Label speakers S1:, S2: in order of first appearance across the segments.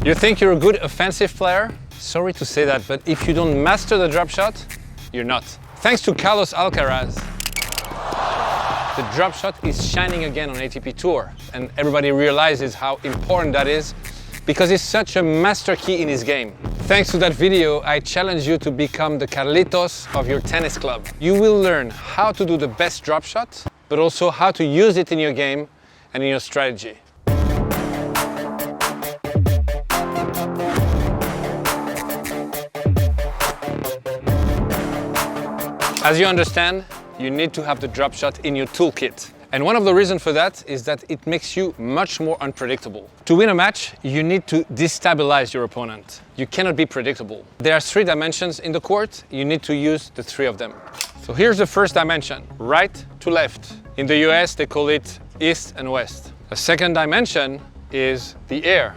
S1: You think you're a good offensive player? Sorry to say that, but if you don't master the drop shot, you're not. Thanks to Carlos Alcaraz, the drop shot is shining again on ATP Tour, and everybody realizes how important that is because he's such a master key in his game. Thanks to that video, I challenge you to become the Carlitos of your tennis club. You will learn how to do the best drop shot, but also how to use it in your game and in your strategy. As you understand, you need to have the drop shot in your toolkit. And one of the reasons for that is that it makes you much more unpredictable. To win a match, you need to destabilize your opponent. You cannot be predictable. There are 3 dimensions in the court. You need to use the 3 of them. So here's the first dimension, right to left. In the US, they call it east and west. The second dimension is the air.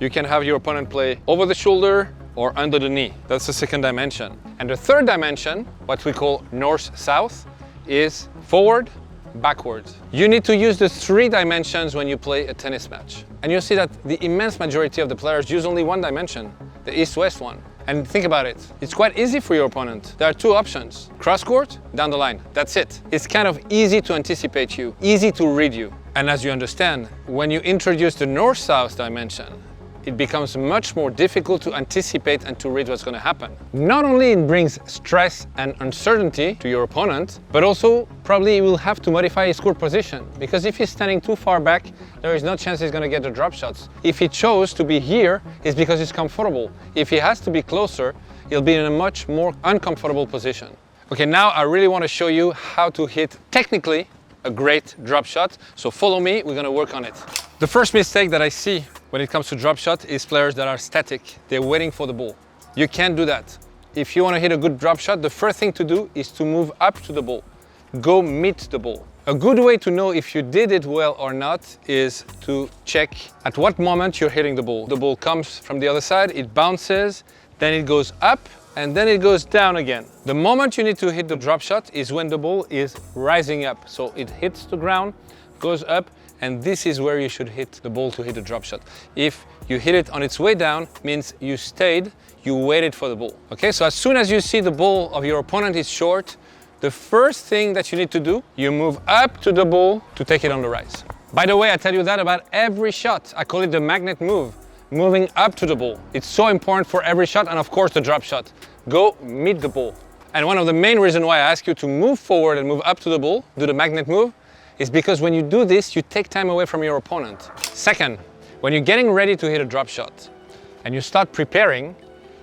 S1: You can have your opponent play over the shoulder or under the knee. That's the second dimension. And the third dimension, what we call north-south, is forward, backwards. You need to use the 3 dimensions when you play a tennis match. And you'll see that the immense majority of the players use only one dimension, the east-west one. And think about it, it's quite easy for your opponent. There are 2 options, cross-court, down the line, that's it. It's kind of easy to anticipate you, easy to read you. And as you understand, when you introduce the north-south dimension, it becomes much more difficult to anticipate and to read what's going to happen. Not only it brings stress and uncertainty to your opponent, but also probably he will have to modify his court position, because if he's standing too far back, there is no chance he's going to get the drop shots. If he chose to be here, it's because he's comfortable. If he has to be closer, he'll be in a much more uncomfortable position. Okay, now I really want to show you how to hit technically a great drop shot. So follow me, we're going to work on it. The first mistake that I see when it comes to drop shot is players that are static. They're waiting for the ball. You can't do that. If you want to hit a good drop shot, the first thing to do is to move up to the ball. Go meet the ball. A good way to know if you did it well or not is to check at what moment you're hitting the ball. The ball comes from the other side, it bounces, then it goes up, and then it goes down again. The moment you need to hit the drop shot is when the ball is rising up. So it hits the ground, goes up, and this is where you should hit the ball to hit a drop shot. If you hit it on its way down, means you stayed, you waited for the ball. Okay, so as soon as you see the ball of your opponent is short, the first thing that you need to do, you move up to the ball to take it on the rise. By the way, I tell you that about every shot. I call it the magnet move, moving up to the ball. It's so important for every shot, and of course the drop shot. Go meet the ball. And one of the main reasons why I ask you to move forward and move up to the ball, do the magnet move, is because when you do this, you take time away from your opponent. Second, when you're getting ready to hit a drop shot and you start preparing,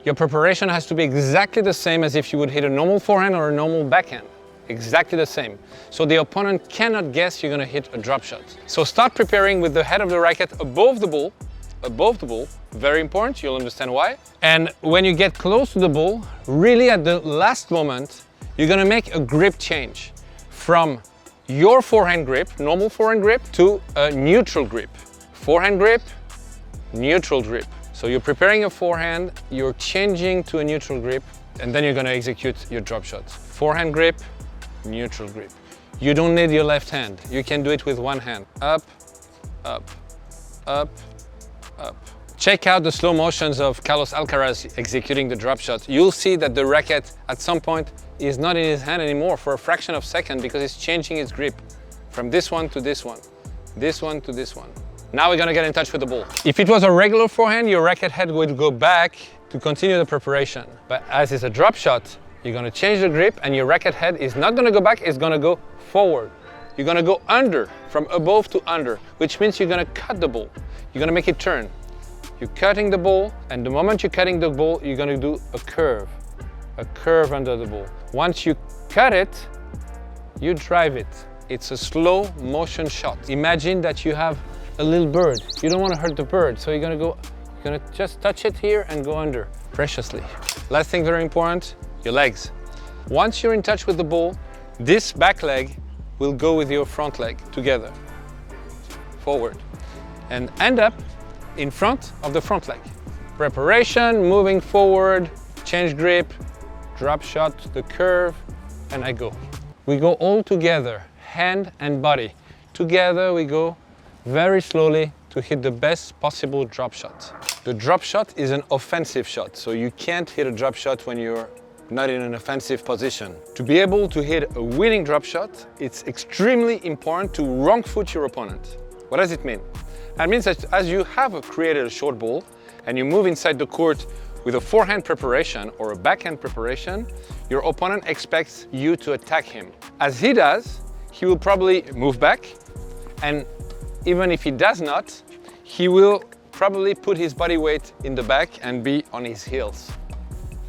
S1: your preparation has to be exactly the same as if you would hit a normal forehand or a normal backhand. Exactly the same. So the opponent cannot guess you're going to hit a drop shot. So start preparing with the head of the racket above the ball, very important, you'll understand why. And when you get close to the ball, really at the last moment, you're going to make a grip change from your forehand grip, normal forehand grip, to a neutral grip. Forehand grip, neutral grip. So you're preparing a forehand, you're changing to a neutral grip, and then you're going to execute your drop shot. Forehand grip, neutral grip. You don't need your left hand. You can do it with one hand. Up, up, up, up. Check out the slow motions of Carlos Alcaraz executing the drop shot. You'll see that the racket at some point is not in his hand anymore for a fraction of a second because it's changing its grip from this one to this one, this one to this one. Now we're gonna get in touch with the ball. If it was a regular forehand, your racket head would go back to continue the preparation. But as it's a drop shot, you're gonna change the grip and your racket head is not gonna go back, it's gonna go forward. You're gonna go under, from above to under, which means you're gonna cut the ball. You're gonna make it turn. You're cutting the ball, and the moment you're cutting the ball, you're gonna do a curve under the ball. Once you cut it, you drive it. It's a slow motion shot. Imagine that you have a little bird. You don't want to hurt the bird, so you're gonna just touch it here and go under, preciously. Last thing very important, your legs. Once you're in touch with the ball, this back leg will go with your front leg together, forward, and end up in front of the front leg. Preparation, moving forward, change grip, drop shot, the curve, and I go. We go all together, hand and body. Together we go very slowly to hit the best possible drop shot. The drop shot is an offensive shot, so you can't hit a drop shot when you're not in an offensive position. To be able to hit a winning drop shot, it's extremely important to wrong foot your opponent. What does it mean? That means that as you have created a short ball and you move inside the court with a forehand preparation or a backhand preparation, your opponent expects you to attack him. As he does, he will probably move back, and even if he does not, he will probably put his body weight in the back and be on his heels.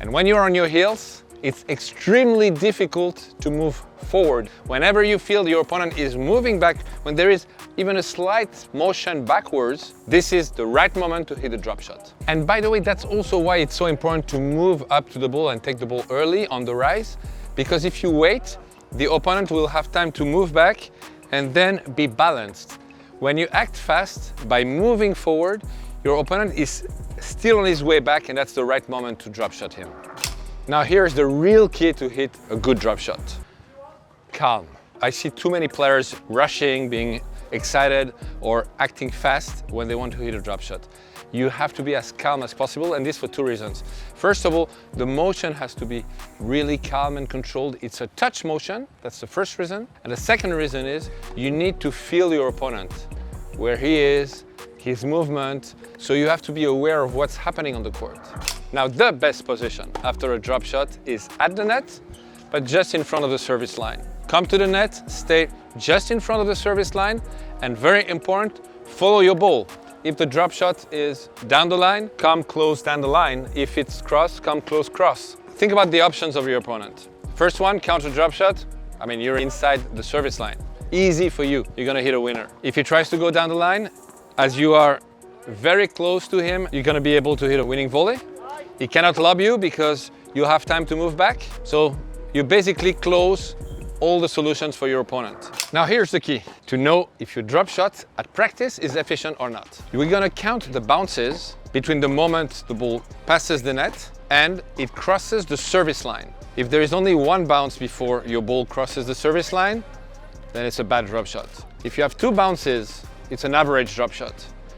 S1: And when you're on your heels, it's extremely difficult to move forward. Whenever you feel your opponent is moving back, when there is even a slight motion backwards, this is the right moment to hit a drop shot. And by the way, that's also why it's so important to move up to the ball and take the ball early on the rise, because if you wait, the opponent will have time to move back and then be balanced. When you act fast by moving forward, your opponent is still on his way back, and that's the right moment to drop shot him. Now here's the real key to hit a good drop shot. Calm. I see too many players rushing, being excited or acting fast when they want to hit a drop shot. You have to be as calm as possible, and this for two reasons. First of all, the motion has to be really calm and controlled. It's a touch motion, that's the first reason. And the second reason is you need to feel your opponent, where he is, his movement, so you have to be aware of what's happening on the court. Now, the best position after a drop shot is at the net, but just in front of the service line. Come to the net, stay just in front of the service line, and very important, follow your ball. If the drop shot is down the line, come close down the line. If it's cross, come close cross. Think about the options of your opponent. First one, counter drop shot. I mean, you're inside the service line. Easy for you, you're gonna hit a winner. If he tries to go down the line, as you are very close to him, you're gonna be able to hit a winning volley. He cannot lob you because you have time to move back. So you basically close all the solutions for your opponent. Now here's the key, to know if your drop shot at practice is efficient or not. We're gonna count the bounces between the moment the ball passes the net and it crosses the service line. If there is only one bounce before your ball crosses the service line, then it's a bad drop shot. If you have two bounces, it's an average drop shot.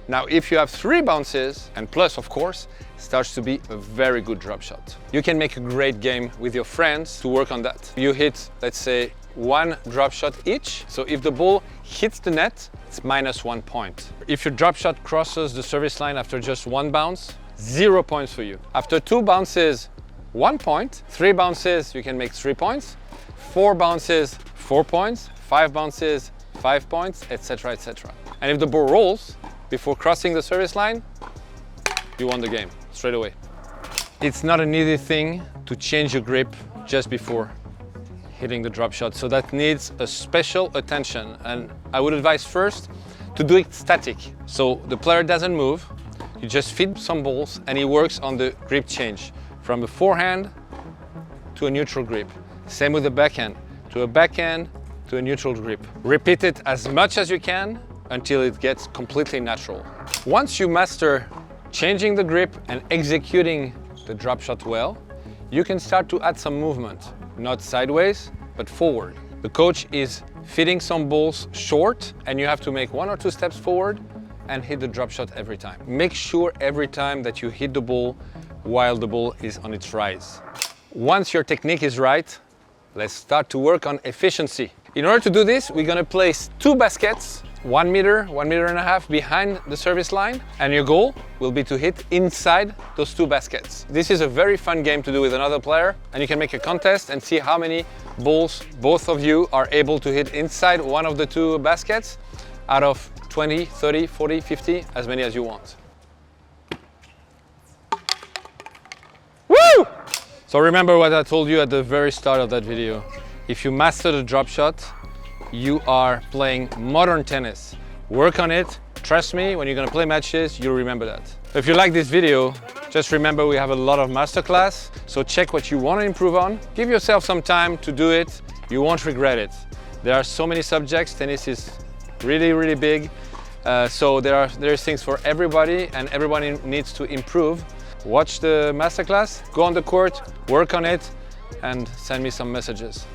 S1: Now, if you have three bounces, and plus, of course, starts to be a very good drop shot. You can make a great game with your friends to work on that. You hit, let's say, one drop shot each. So if the ball hits the net, it's -1 point. If your drop shot crosses the service line after just one bounce, 0 points for you. After two bounces, 1 point. Three bounces, you can make 3 points. 4 bounces, 4 points. 5 bounces, 5 points, etc., etc. And if the ball rolls before crossing the service line, you won the game straight away. It's not an easy thing to change your grip just before hitting the drop shot, so that needs a special attention. And I would advise first to do it static. So the player doesn't move, you just feed some balls and he works on the grip change from a forehand to a neutral grip. Same with the backhand, to a backhand to a neutral grip. Repeat it as much as you can until it gets completely natural. Once you master changing the grip and executing the drop shot well, you can start to add some movement, not sideways, but forward. The coach is feeding some balls short and you have to make 1 or 2 steps forward and hit the drop shot every time. Make sure every time that you hit the ball while the ball is on its rise. Once your technique is right, let's start to work on efficiency. In order to do this, we're gonna place 2 baskets 1 meter, 1.5 meters behind the service line, and your goal will be to hit inside those 2 baskets. This is a very fun game to do with another player, and you can make a contest and see how many balls both of you are able to hit inside one of the 2 baskets out of 20, 30, 40, 50, as many as you want. Woo! So remember what I told you at the very start of that video. If you master the drop shot, you are playing modern tennis. Work on it. Trust me, when you're gonna play matches, you'll remember that. If you like this video, just remember we have a lot of masterclass, so check what you want to improve on. Give yourself some time to do it. You won't regret it. There are so many subjects. Tennis is really, really big. So there's things for everybody, and everybody needs to improve. Watch the masterclass, go on the court, work on it, and send me some messages.